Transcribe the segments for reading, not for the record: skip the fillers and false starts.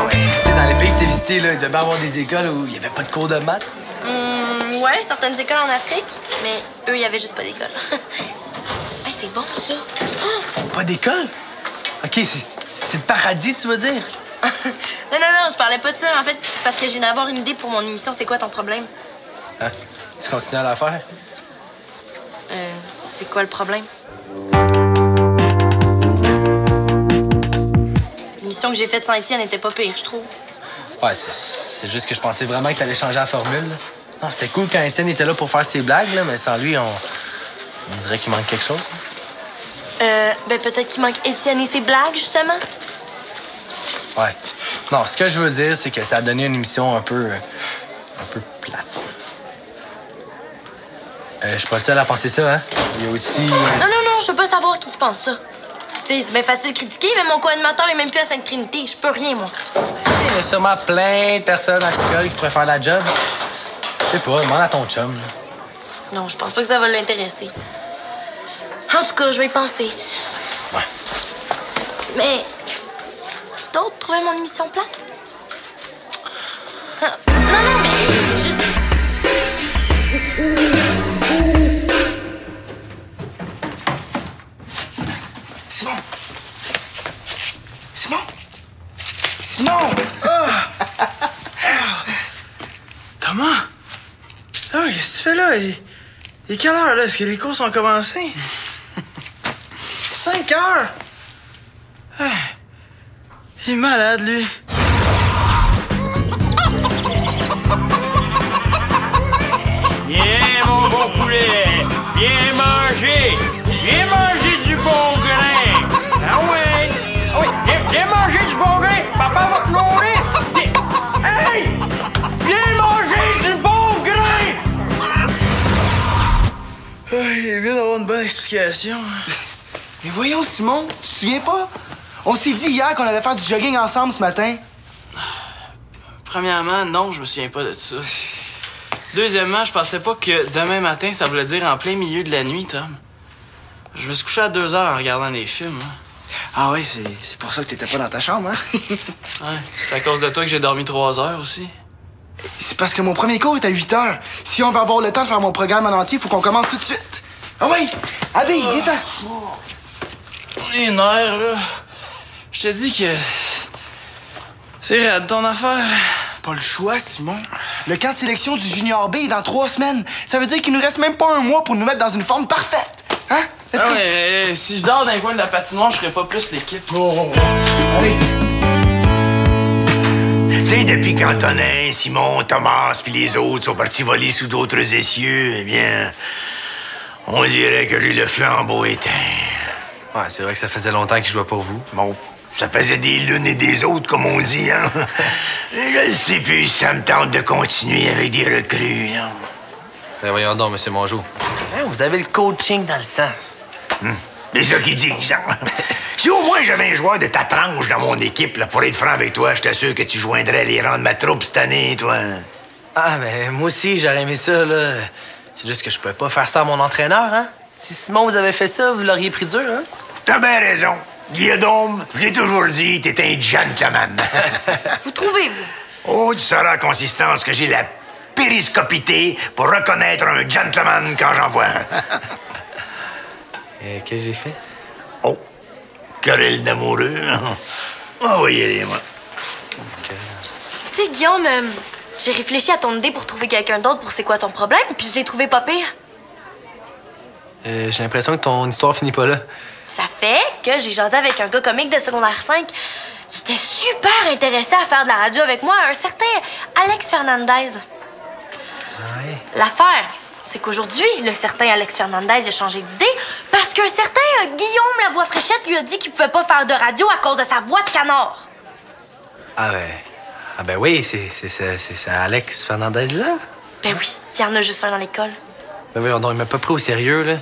Non, mais tu sais, dans les pays que t'as visités, là, il devait bien avoir des écoles où il n'y avait pas de cours de maths. Ouais, certaines écoles en Afrique, mais eux, il y avait juste pas d'école. Hey, c'est bon, ça. Pas d'école? OK, c'est le paradis, tu veux dire? Non, je parlais pas de ça. En fait, c'est parce que j'ai d'avoir une idée pour mon émission. C'est quoi ton problème? Hein? Tu continues à la faire? C'est quoi le problème? L'émission que j'ai faite sans Étienne n'était pas pire, je trouve. Ouais, c'est juste que je pensais vraiment que t'allais changer la formule. Là. Non, c'était cool quand Étienne était là pour faire ses blagues, là, mais sans lui, on dirait qu'il manque quelque chose. Ben peut-être qu'il manque Étienne et ses blagues, justement. Ouais. Non, ce que je veux dire, c'est que ça a donné une émission un peu plate. Je suis pas le seul à penser ça, hein? Il y a aussi... Non, je veux pas savoir qui pense ça. Tu sais, c'est bien facile de critiquer, mais mon co-animateur est même plus à Sainte-Trinité. Je peux rien, moi. Il y a sûrement plein de personnes à l'école qui pourraient faire la job. Je sais pas, demande à ton chum. Là. Non, je pense pas que ça va l'intéresser. En tout cas, je vais y penser. Ouais. Mais... Qui d'autre trouvait mon émission plate? Non, mais juste... Simon! Thomas? Ah, qu'est-ce que tu fais là? Il est quelle heure, là? Est-ce que les cours ont commencé? 5 heures? Ah, il est malade, lui. Viens, mon bon poulet! Viens manger! Viens manger du bon grain! Ah ouais! Ah oui! Viens manger du bon grain! Papa va te nourrir! Hey! Viens manger du bon grain! Ah, il est bien d'avoir une bonne explication. Mais voyons, Simon, tu te souviens pas? On s'est dit hier qu'on allait faire du jogging ensemble ce matin. Premièrement, non, je me souviens pas de ça. Deuxièmement, je pensais pas que demain matin, ça voulait dire en plein milieu de la nuit, Tom. Je me suis couché à 2 heures en regardant des films. Hein. Ah ouais, c'est pour ça que t'étais pas dans ta chambre, hein? Ouais, c'est à cause de toi que j'ai dormi 3 heures aussi. C'est parce que mon premier cours est à 8 heures. Si on veut avoir le temps de faire mon programme en entier, il faut qu'on commence tout de suite. Ah oui! Abby, viens-t'en! Les nerfs, là. Je te dis que... C'est raide, ton affaire. Pas le choix, Simon. Le camp de sélection du Junior B est dans 3 semaines. Ça veut dire qu'il nous reste même pas un mois pour nous mettre dans une forme parfaite. Hein? Let's go. Ouais, si je dors dans les coins de la patinoire, je ferais pas plus l'équipe. Oh. Allez. Tu sais, depuis qu'Antonin, Simon, Thomas puis les autres sont partis voler sous d'autres essieux, eh bien, on dirait que j'ai le flambeau éteint. Ouais, c'est vrai que ça faisait longtemps qu'il jouait pour vous. Bon, ça faisait des lunes et des autres, comme on dit, hein. Je ne sais plus si ça me tente de continuer avec des recrues, non. Ben voyons donc, M. Mongeau. Hein, vous avez le coaching dans le sens. C'est ça qu'ils disent, hein. Si au moins j'avais un joueur de ta tranche dans mon équipe, là, pour être franc avec toi, je t'assure que tu joindrais les rangs de ma troupe cette année, toi. Ah, ben moi aussi, j'aurais aimé ça, là. C'est juste que je pouvais pas faire ça à mon entraîneur, hein. Si Simon vous avait fait ça, vous l'auriez pris dur, hein. T'as bien raison. Guillaume, je l'ai toujours dit, t'es un gentleman. Vous trouvez, vous? Oh, tu sauras la consistance que j'ai la périscopité pour reconnaître un gentleman quand j'en vois un. Qu'est-ce que j'ai fait? Oh, querelle d'amoureux. Ah oui, allez, moi. Tu sais, Guillaume, j'ai réfléchi à ton idée pour trouver quelqu'un d'autre pour c'est quoi ton problème, puis je l'ai trouvé pas pire. J'ai l'impression que ton histoire finit pas là. Ça fait que j'ai jasé avec un gars comique de secondaire 5 qui était super intéressé à faire de la radio avec moi, un certain Alex Fernandez. Ouais. L'affaire, c'est qu'aujourd'hui, le certain Alex Fernandez a changé d'idée parce qu'un certain Guillaume la voix fraîchette lui a dit qu'il pouvait pas faire de radio à cause de sa voix de canard. Ah ben oui, c'est Alex Fernandez-là? Ben oui, il y en a juste un dans l'école. Ben oui, non, il m'a pas pris au sérieux, là.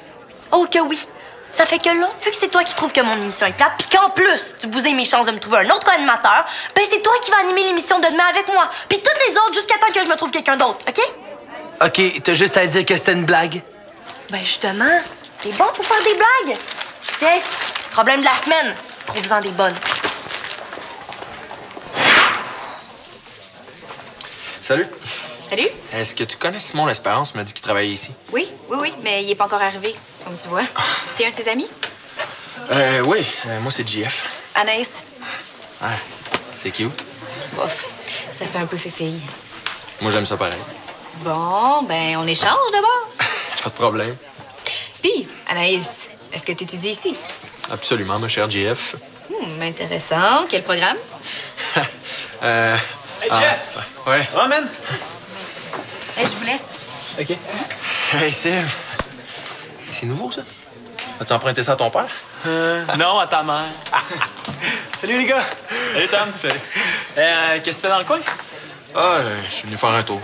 Oh que oui. Ça fait que là, vu que c'est toi qui trouves que mon émission est plate, puis qu'en plus, tu bousais mes chances de me trouver un autre co-animateur, ben c'est toi qui vas animer l'émission de demain avec moi. Puis toutes les autres jusqu'à temps que je me trouve quelqu'un d'autre, OK? OK, t'as juste à dire que c'était une blague. Ben justement, t'es bon pour faire des blagues. Tiens, problème de la semaine, trouve-en des bonnes. Salut. Salut. Est-ce que tu connais Simon L'Espérance? Il m'a dit qu'il travaillait ici. Oui, mais il est pas encore arrivé, comme tu vois. T'es un de ses amis? Oui. Moi, c'est JF. Anaïs. Ouais, c'est cute. Bof, ça fait un peu fée-fille. Moi, j'aime ça pareil. Bon, ben, on échange d'abord. Pas de problème. Puis, Anaïs, est-ce que tu étudies ici? Absolument, ma chère JF. Intéressant. Quel programme? Hey, Jeff! Ouais. Oh, man! Je vous laisse. OK. Hey, Sim. C'est nouveau, ça? As-tu emprunté ça à ton père? Non, à ta mère. Salut, les gars! Salut, Tom. Salut. Qu'est-ce que tu fais dans le coin? Je suis venu faire un tour.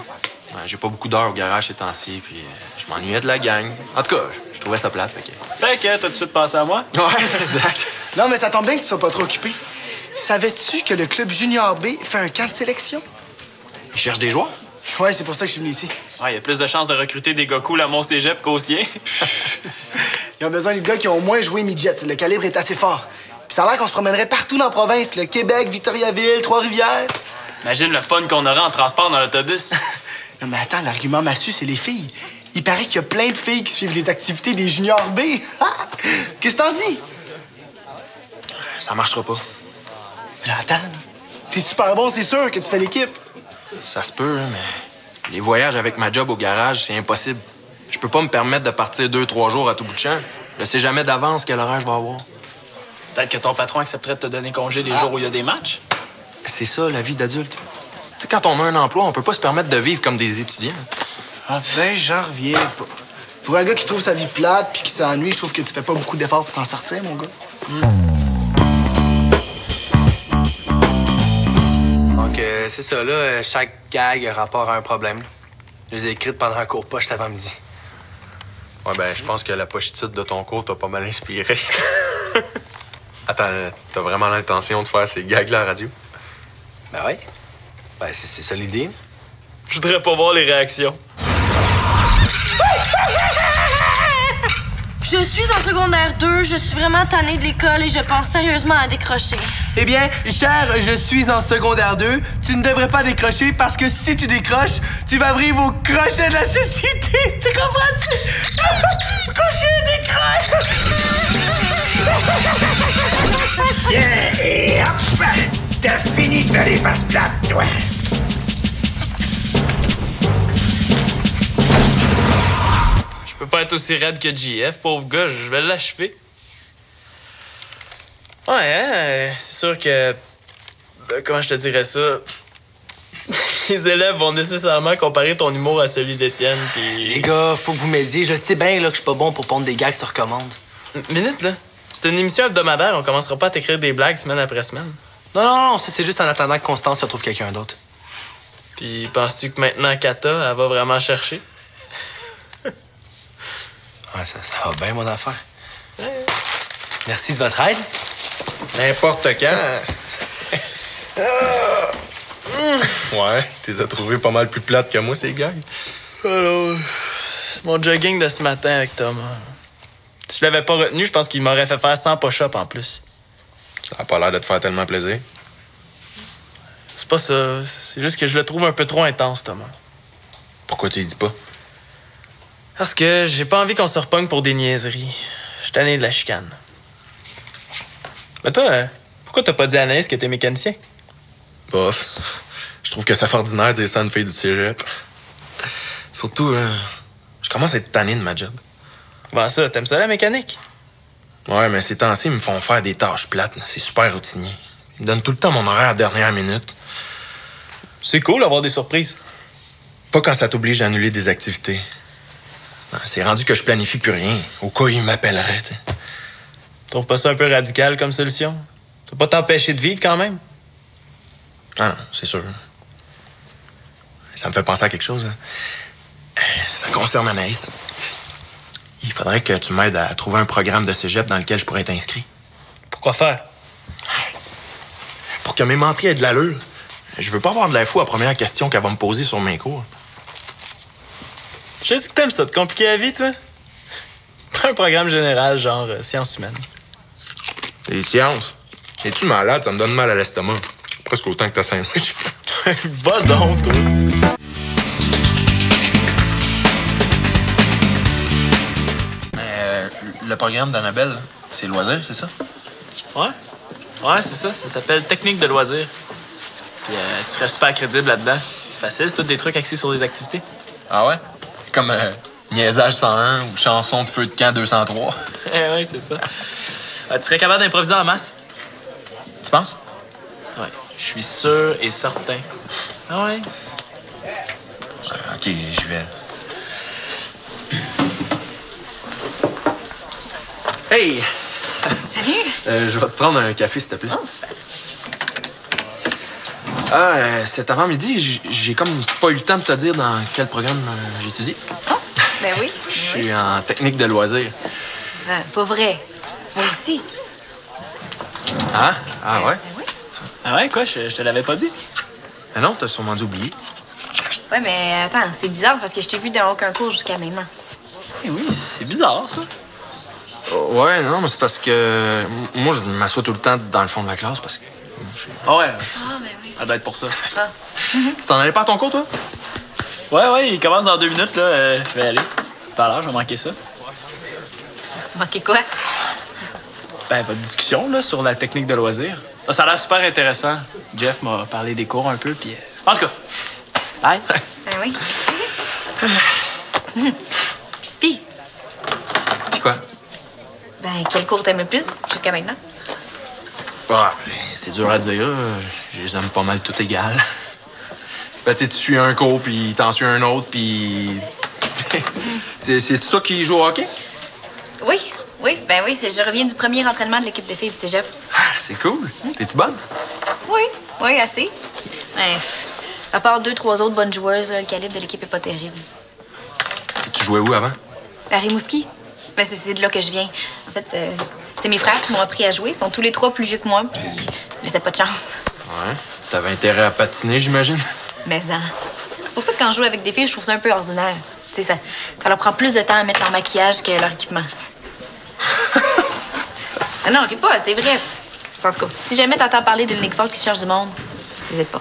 J'ai pas beaucoup d'heures au garage ces temps-ci, puis je m'ennuyais de la gang. En tout cas, je trouvais ça plate, fait que... Fait que t'as tout de suite pensé à moi? Ouais, exact. Non, mais ça tombe bien que tu sois pas trop occupé. Savais-tu que le club Junior B fait un camp de sélection? Ils cherchent des joueurs? Ouais, c'est pour ça que je suis venu ici. Ouais, y a plus de chances de recruter des gars cool à mon cégep qu'au sien. Ils ont besoin de gars qui ont au moins joué midget. Le calibre est assez fort. Puis ça a l'air qu'on se promènerait partout dans la province. Le Québec, Victoriaville, Trois-Rivières. Imagine le fun qu'on aurait en transport dans l'autobus. Non, mais attends, l'argument massu, c'est les filles. Il paraît qu'il y a plein de filles qui suivent les activités des Junior B. Qu'est-ce que t'en dis? Ça marchera pas. Là, attends, là. T'es super bon, c'est sûr que tu fais l'équipe. Ça se peut, hein, mais les voyages avec ma job au garage, c'est impossible. Je peux pas me permettre de partir 2-3 jours à tout bout de champ. Je sais jamais d'avance quel horaire je vais avoir. Peut-être que ton patron accepterait de te donner congé les jours où il y a des matchs. C'est ça, la vie d'adulte. Tu sais, quand on a un emploi, on peut pas se permettre de vivre comme des étudiants. Ah ben, j'en reviens pas. Pour un gars qui trouve sa vie plate puis qui s'ennuie, je trouve que tu fais pas beaucoup d'efforts pour t'en sortir, mon gars. Donc, c'est ça, là. Chaque gag a rapport à un problème. Je les ai écrites pendant un cours poche cet avant-midi. Ouais, ben, je pense que la pochitude de ton cours t'a pas mal inspiré. Attends, t'as vraiment l'intention de faire ces gags-là à la radio? Ben oui. Ben, c'est ça l'idée. Je voudrais pas voir les réactions. Je suis en secondaire 2, je suis vraiment tannée de l'école et je pense sérieusement à décrocher. Eh bien, cher, je suis en secondaire 2. Tu ne devrais pas décrocher parce que si tu décroches, tu vas vivre au crochet de la société. Tu comprends-tu? Crochet, décroche! Tiens, et hop! T'as fini de faire les faces plates, toi! Je peux pas être aussi raide que JF, pauvre gars, je vais l'achever. Ouais, c'est sûr que... comment je te dirais ça? Les élèves vont nécessairement comparer ton humour à celui d'Étienne, puis... Les gars, faut que vous m'aidiez. Je sais bien là, que je suis pas bon pour pondre des gags sur commande. Minute, là. C'est une émission hebdomadaire, on commencera pas à t'écrire des blagues semaine après semaine. Non, ça c'est juste en attendant que Constance se trouve quelqu'un d'autre. Puis penses-tu que maintenant, Kata, elle va vraiment chercher? Ouais, ça va bien, mon affaire. Merci de votre aide. N'importe quand. Ouais, t'es as trouvé pas mal plus plates que moi, ces gags. Alors, mon jogging de ce matin avec Thomas. Si je l'avais pas retenu, je pense qu'il m'aurait fait faire 100 push-ups en plus. Ça a pas l'air de te faire tellement plaisir. C'est pas ça. C'est juste que je le trouve un peu trop intense, Thomas. Pourquoi tu y dis pas? Parce que j'ai pas envie qu'on se repogne pour des niaiseries. Je suis tanné de la chicane. Mais toi, pourquoi t'as pas dit à Anaïs que t'es mécanicien? Bof. Je trouve que ça fait ordinaire de dire ça à une fille du cégep. Surtout, je commence à être tanné de ma job. Comment ça? T'aimes ça, la mécanique? Ouais, mais ces temps-ci, ils me font faire des tâches plates. C'est super routinier. Ils me donnent tout le temps mon horaire à la dernière minute. C'est cool d'avoir des surprises. Pas quand ça t'oblige à annuler des activités. C'est rendu que je planifie plus rien, au cas où ils m'appelleraient, tu sais. Trouves pas ça un peu radical comme solution? Ça va pas t'empêcher de vivre quand même? Ah non, c'est sûr. Ça me fait penser à quelque chose. Ça concerne Anaïs. Il faudrait que tu m'aides à trouver un programme de cégep dans lequel je pourrais être inscrit. Pourquoi faire? Pour que mes menteries aient de l'allure. Je veux pas avoir de l'air fou à la première question qu'elle va me poser sur mes cours. Je sais que t'aimes ça, te compliquer la vie, toi? Pas un programme général, genre sciences humaines. Les sciences? Es-tu malade? Ça me donne mal à l'estomac. Presque autant que ta sandwich. Va donc, toi! le programme d'Annabelle, c'est loisir, c'est ça? Ouais. Ouais, c'est ça. Ça s'appelle technique de loisir. Puis tu serais super crédible là-dedans. C'est facile, c'est tous des trucs axés sur des activités. Ah ouais? Comme Niaisage 101 ou Chanson de feu de camp 203. Ouais, c'est ça. Tu serais capable d'improviser en masse. Tu penses? Ouais. Je suis sûr et certain. Ah ouais? OK, j'y vais. Hey! Salut! Je vais te prendre un café, s'il te plaît. Oh, super. Cet avant-midi, j'ai comme pas eu le temps de te dire dans quel programme j'étudie. Oh, ben oui. Je suis en technique de loisir. Pas vrai. Moi aussi. Ah? Ah ouais? Ben oui. Ah ouais, quoi? Je te l'avais pas dit? Ah non, t'as sûrement dû oublier. Ouais, mais attends, c'est bizarre parce que je t'ai vu dans aucun cours jusqu'à maintenant. Eh oui, c'est bizarre, ça. Ouais, non, mais c'est parce que moi, je m'assois tout le temps dans le fond de la classe parce que... Ah ouais, Ah, ben oui. ça doit être pour ça. Ah. Tu t'en allais pas à ton cours, toi? Ouais, il commence dans 2 minutes, là. Je vais aller. Tout à l'heure, je vais manquer ça. Manqué quoi? Ben, votre discussion, là, sur la technique de loisir. Ça a l'air super intéressant. Jeff m'a parlé des cours un peu, puis... En tout cas, bye. Ben oui. Puis, Quoi? ben, quel cours t'aimes le plus jusqu'à maintenant? Ah, c'est dur à dire. Je les aime pas mal tout égal. Ben, tu sais, tu suis un cours, puis t'en suis un autre, puis... C'est toi qui joue au hockey? Oui, ben oui, je reviens du premier entraînement de l'équipe de filles du cégep. Ah, c'est cool. T'es-tu bonne? Oui, assez. Ben, à part 2-3 autres bonnes joueuses, le calibre de l'équipe est pas terrible. Et tu jouais où avant? À Rimouski? Ben, c'est de là que je viens. En fait, c'est mes frères qui m'ont appris à jouer. Ils sont tous les 3 plus vieux que moi, puis je laissais pas de chance. Ouais. T'avais intérêt à patiner, j'imagine? Mais ça. C'est pour ça que quand je joue avec des filles, je trouve ça un peu ordinaire. Tu sais, ça leur prend plus de temps à mettre leur maquillage que leur équipement. Ah non, ris pas, c'est vrai. En tout cas, si jamais t'entends parler d'une ligue forte qui cherche du monde, n'hésite pas.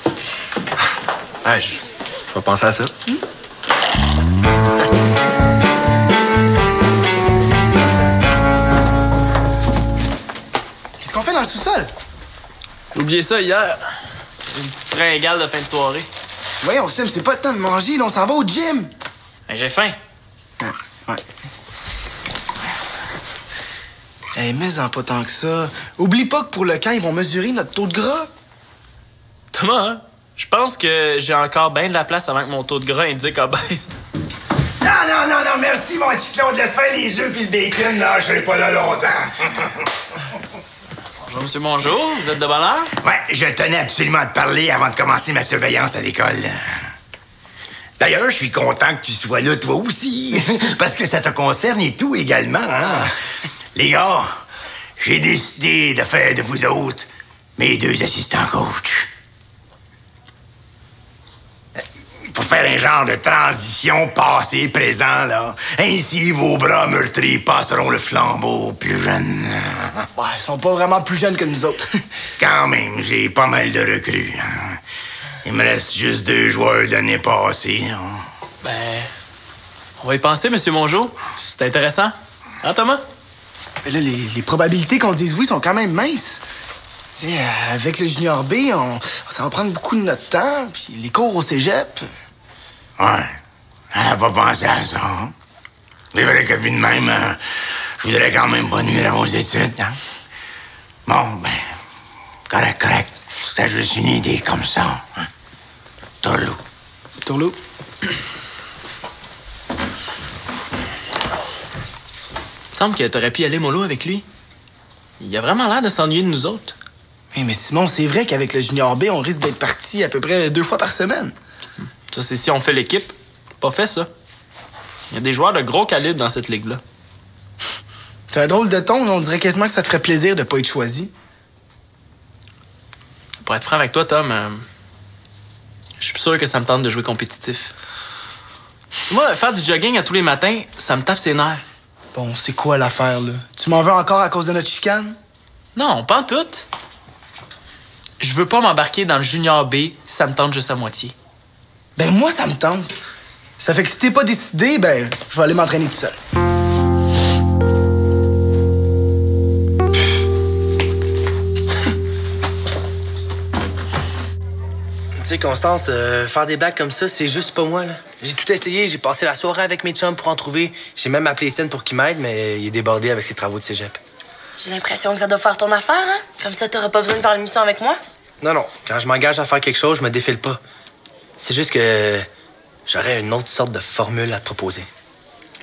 Ouais, je vais penser à ça. Qu'est-ce qu'on fait dans le sous-sol? J'ai oublié ça hier. Une petite fringale de fin de soirée. Voyons, Sim, c'est pas le temps de manger, là, on s'en va au gym. Ben, j'ai faim. Ouais. Hey, mais en pas tant que ça. Oublie pas que pour le camp, ils vont mesurer notre taux de gras. Thomas, hein? Je pense que j'ai encore bien de la place avant que mon taux de gras indique obèse. Non, merci, mon petit Claude. Laisse faire les œufs puis le bacon, là. Je serai pas là longtemps. Bonjour, monsieur, bonjour. Vous êtes de bonne heure? Ouais, je tenais absolument à te parler avant de commencer ma surveillance à l'école. D'ailleurs, je suis content que tu sois là, toi aussi. Parce que ça te concerne et tout également, hein? Les gars, j'ai décidé de faire de vous autres mes 2 assistants coach. Pour faire un genre de transition passé-présent, là. Ainsi, vos bras meurtris passeront le flambeau aux plus jeunes. Ouais, ils sont pas vraiment plus jeunes que nous autres. Quand même, j'ai pas mal de recrues. Hein. Il me reste juste 2 joueurs de l'année passée. Hein. Ben, on va y penser, monsieur Mongeau. C'est intéressant. Hein, Thomas? Mais là, les probabilités qu'on dise oui sont quand même minces. Tu sais, avec le Junior B, ça va prendre beaucoup de notre temps, puis les cours au cégep. Ouais. Elle a pas pensé à ça. Hein? C'est vrai que vu de même, je voudrais quand même pas nuire à vos études. Hein? Bon, ben, correct. C'était juste une idée comme ça. Hein? Tourlou. Tourlou. Il me semble que t'aurais pu y aller mollo avec lui. Il a vraiment l'air de s'ennuyer de nous autres. Mais Simon, c'est vrai qu'avec le Junior B, on risque d'être parti à peu près 2 fois par semaine. Ça, c'est si on fait l'équipe. Pas fait, ça. Il y a des joueurs de gros calibre dans cette ligue-là. C'est un drôle de ton, on dirait quasiment que ça te ferait plaisir de pas être choisi. Pour être franc avec toi, Tom, je suis sûr que ça me tente de jouer compétitif. Moi, faire du jogging à tous les matins, ça me tape ses nerfs. Bon, c'est quoi l'affaire, là? Tu m'en veux encore à cause de notre chicane? Non, pas en tout. Je veux pas m'embarquer dans le Junior B, ça me tente juste à moitié. Ben, moi, ça me tente. Ça fait que si t'es pas décidé, ben, je vais aller m'entraîner tout seul. Tu sais, Constance, faire des blagues comme ça, c'est juste pas moi, là. J'ai tout essayé, j'ai passé la soirée avec mes chums pour en trouver. J'ai même appelé Étienne pour qu'il m'aide, mais il est débordé avec ses travaux de cégep. J'ai l'impression que ça doit faire ton affaire, hein? Comme ça, t'auras pas besoin de faire l'émission avec moi. Non, non. Quand je m'engage à faire quelque chose, je me défile pas. C'est juste que j'aurais une autre sorte de formule à te proposer.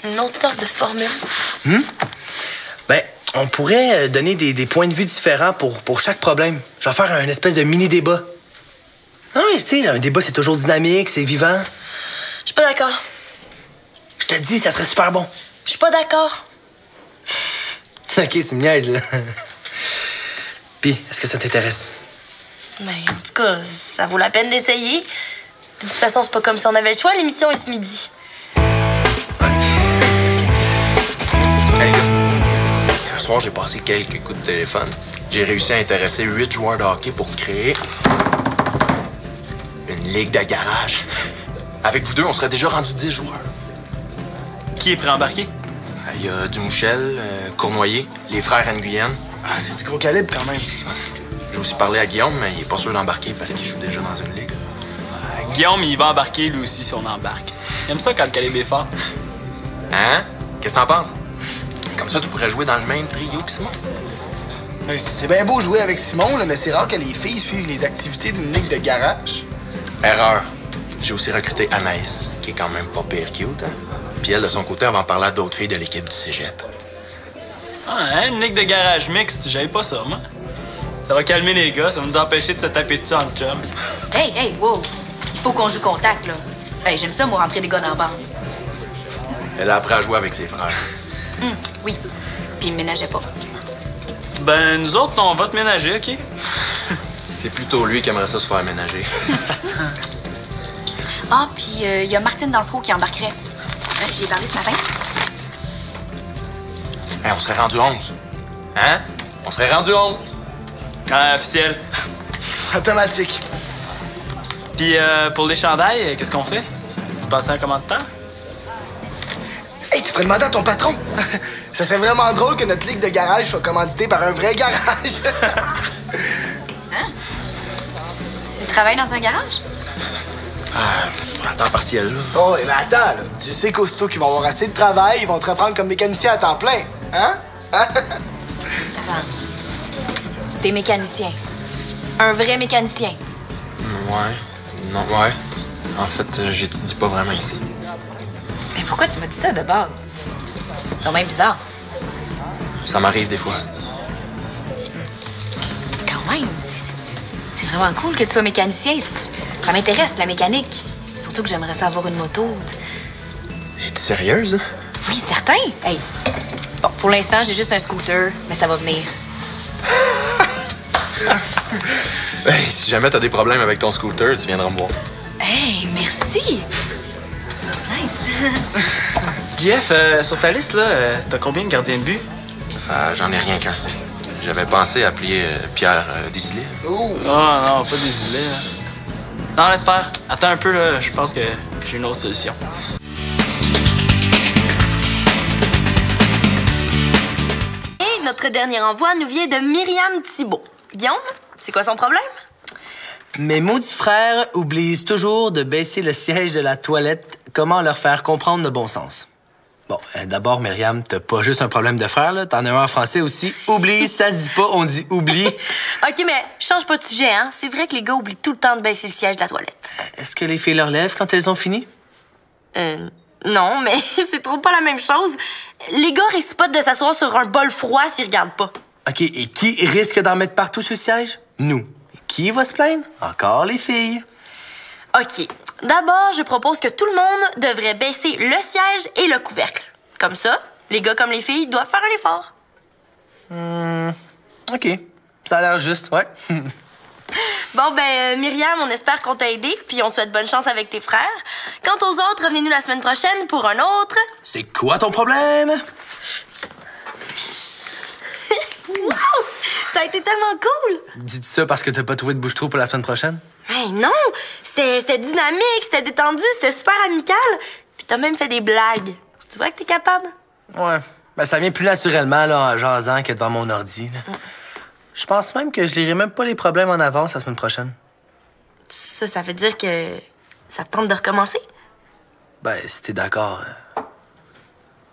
Une autre sorte de formule? Ben, on pourrait donner des points de vue différents pour chaque problème. Je vais faire un espèce de mini-débat. Ah oui, tu sais, un débat, c'est toujours dynamique, c'est vivant. Je suis pas d'accord. Je te dis, ça serait super bon. Je suis pas d'accord. OK, tu me niaises, là. Puis, est-ce que ça t'intéresse? Ben, en tout cas, ça vaut la peine d'essayer. De toute façon, c'est pas comme si on avait le choix, l'émission est ce midi. Hey, gars. Hier soir, j'ai passé quelques coups de téléphone. J'ai réussi à intéresser 8 joueurs de hockey pour créer une ligue de garage. Avec vous deux, on serait déjà rendu 10 joueurs. Qui est prêt à embarquer? Il y a Dumouchel, Cournoyer, les frères Nguyen. Ah, c'est du gros calibre quand même. J'ai aussi parlé à Guillaume, mais il est pas sûr d'embarquer parce qu'il joue déjà dans une ligue. Guillaume, il va embarquer lui aussi si on embarque. Il aime ça quand le calibre est fort. Hein? Qu'est-ce que t'en penses? Comme ça, tu pourrais jouer dans le même trio que Simon. Ben, c'est bien beau jouer avec Simon, là, mais c'est rare que les filles suivent les activités d'une ligue de garage. Erreur. J'ai aussi recruté Anaïs, qui est quand même pas pire cute, hein? Puis elle, de son côté, elle va en parler à d'autres filles de l'équipe du cégep. Ah, hein? Une ligue de garage mixte, j'aille pas ça, moi. Ça va calmer les gars, ça va nous empêcher de se taper dessus en chum. Hey, wow! Il faut qu'on joue contact, là. Hey, j'aime ça, moi, rentrer des gars dans la bande. Elle a appris à jouer avec ses frères. Oui. Puis il me ménageait pas. Ben, nous autres, on va te ménager, OK? C'est plutôt lui qui aimerait ça se faire ménager. Ah, puis il y a Martine Dansereau qui embarquerait. J'y ai parlé ce matin. Hey, on serait rendu 11. Hein? On serait rendu 11. Ah, officiel. Automatique. Puis pour les chandails, qu'est-ce qu'on fait? Tu passes à un commanditaire? Hey, tu pourrais demander à ton patron. Ça serait vraiment drôle que notre ligue de garage soit commanditée par un vrai garage. Hein? Tu travailles dans un garage? À temps partiel, là. Oh, mais attends, là. Tu sais qu'aussitôt qu'ils vont avoir assez de travail, ils vont te reprendre comme mécanicien à temps plein. Hein? Attends. T'es mécanicien. Un vrai mécanicien. Ouais. Non, ouais. En fait, j'étudie pas vraiment ici. Mais pourquoi tu m'as dit ça de base? C'est quand même bizarre. Ça m'arrive des fois. Quand même, c'est vraiment cool que tu sois mécanicien. Ça m'intéresse, la mécanique. Surtout que j'aimerais ça avoir une moto. Es-tu sérieuse? Oui, certain. Hey. Bon, pour l'instant, j'ai juste un scooter, mais ça va venir. Hey, si jamais t'as des problèmes avec ton scooter, tu viendras me voir. Hey, merci. Nice. Jeff, sur ta liste, là, t'as combien de gardiens de but? J'en ai rien qu'un. J'avais pensé appeler Pierre Desilets. Oh! Oh non, pas des îlets, là. Non, laisse faire. Attends un peu, là. Je pense que j'ai une autre solution. Et notre dernier envoi nous vient de Myriam Thibault. Guillaume, c'est quoi son problème? Mes maudits frères oublient toujours de baisser le siège de la toilette. Comment leur faire comprendre le bon sens? Bon, d'abord, Myriam, t'as pas juste un problème de frère, là. T'en as un en français aussi. Oublie, ça se dit pas, on dit oublie. OK, mais change pas de sujet, hein? C'est vrai que les gars oublient tout le temps de baisser le siège de la toilette. Est-ce que les filles leur lèvent quand elles ont fini? Non, mais c'est trop pas la même chose. Les gars risquent pas de s'asseoir sur un bol froid s'ils regardent pas. OK, et qui risque d'en mettre partout sur le siège? Nous. Qui va se plaindre? Encore les filles. OK. D'abord, je propose que tout le monde devrait baisser le siège et le couvercle. Comme ça, les gars comme les filles doivent faire un effort. OK. Ça a l'air juste, ouais. Bon, ben, Myriam, on espère qu'on t'a aidé, puis on te souhaite bonne chance avec tes frères. Quant aux autres, revenez-nous la semaine prochaine pour un autre. C'est quoi ton problème? Wow! Ça a été tellement cool! Dis ça parce que t'as pas trouvé de bouche-trou pour la semaine prochaine? Hey, non! C'était dynamique, c'était détendu, c'était super amical. Puis t'as même fait des blagues. Tu vois que t'es capable? Ouais. Ben, ça vient plus naturellement, là, en jasant que devant mon ordi. Je pense même que je lirai même pas les problèmes en avance la semaine prochaine. Ça veut dire que ça te tente de recommencer? Ben, si t'es d'accord.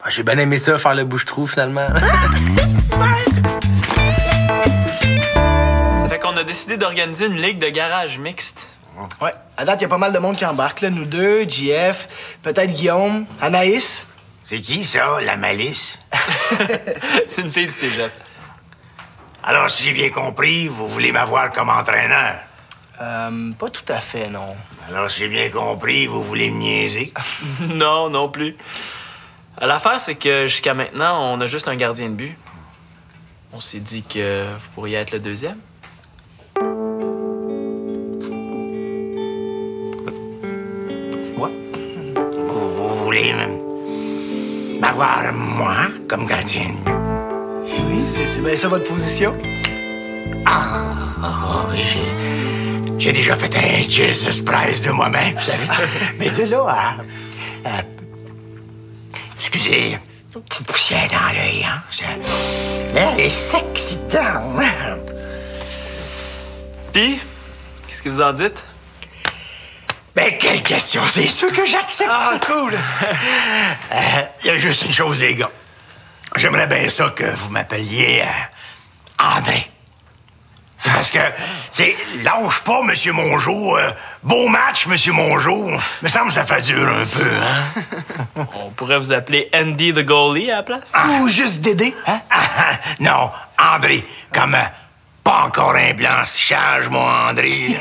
J'ai bien aimé ça, faire le bouche-trou, finalement. Super! Ça fait qu'on a décidé d'organiser une ligue de garage mixte. Ouais, à date, il y a pas mal de monde qui embarque, là. Nous deux, JF, peut-être Guillaume, Anaïs. C'est qui, ça, la malice? C'est une fille du cégep. Alors, si j'ai bien compris, vous voulez m'avoir comme entraîneur? Pas tout à fait, non. Alors, si j'ai bien compris, vous voulez me niaiser? Non, non plus. L'affaire, c'est que jusqu'à maintenant, on a juste un gardien de but. On s'est dit que vous pourriez être le deuxième. Moi? Vous voulez m'avoir, moi, comme gardien de but? Oui, c'est bien ça votre position. Oui, j'ai déjà fait un Jesus Prize de moi-même, vous savez. Mais de là à... Excusez, petite poussière dans l'œil, hein. Elle est sexy dedans. Puis, qu'est-ce que vous en dites? Ben, quelle question! C'est sûr que j'accepte. Ah, cool! Il y a juste une chose, les gars. J'aimerais bien ça que vous m'appeliez André. C'est parce que, c'est lâche pas, Monsieur Mongeau. Beau match, Monsieur Mongeau. Me semble que ça fait dur un peu, hein? On pourrait vous appeler Andy the goalie à la place? Ou juste Dédé, hein? Non, André, comme pas encore un blanchissage, moi, André.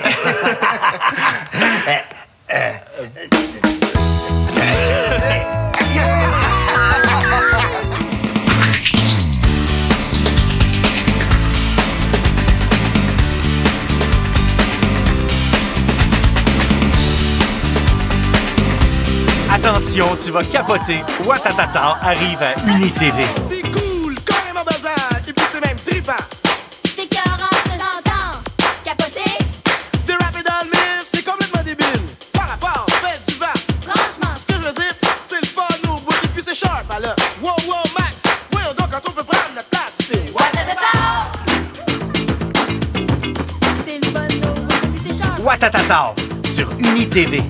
Attention, tu vas capoter. Ouattatata arrive à UniTV. C'est cool, carrément bazar, et puis c'est même trippant. C'est écœurant de l'entendre. Capoter, Déraper dans le mille, c'est complètement débile. Par rapport, fait du vent. franchement, Ce que je veux dire, c'est le fun au bout, et puis c'est sharp, alors. Wow, wow, Max, voyons donc quand on peut prendre la place, c'est ouattatata. C'est le bon eau, et puis c'est cher. Ouattatata sur UniTV.